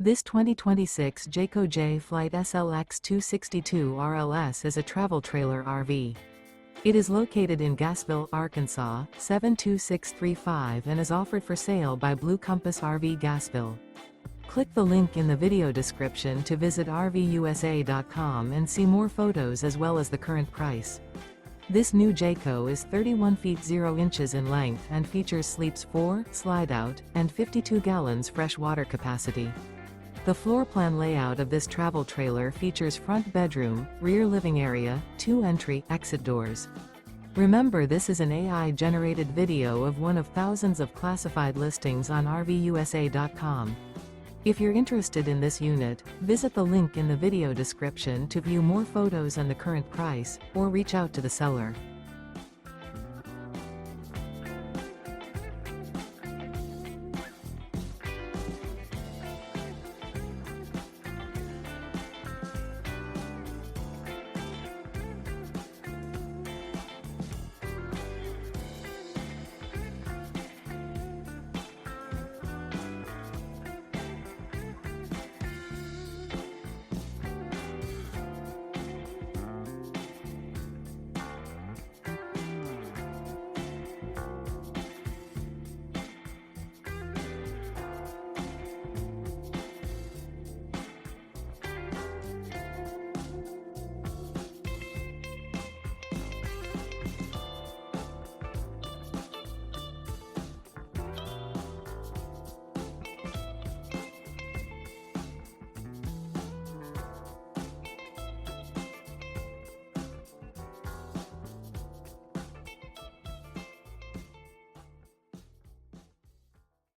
This 2026 Jayco Jay Flight SLX 262 RLS is a travel trailer RV. It is located in Gassville, Arkansas, 72635 and is offered for sale by Blue Compass RV Gassville. Click the link in the video description to visit RVUSA.com and see more photos as well as the current price. This new Jayco is 31 feet 0 inches in length and features sleeps 4, slide-out, and 52 gallons fresh water capacity. The floor plan layout of this travel trailer features front bedroom, rear living area, 2 entry/exit doors. Remember, this is an AI-generated video of one of thousands of classified listings on RVUSA.com. If you're interested in this unit, visit the link in the video description to view more photos and the current price, or reach out to the seller.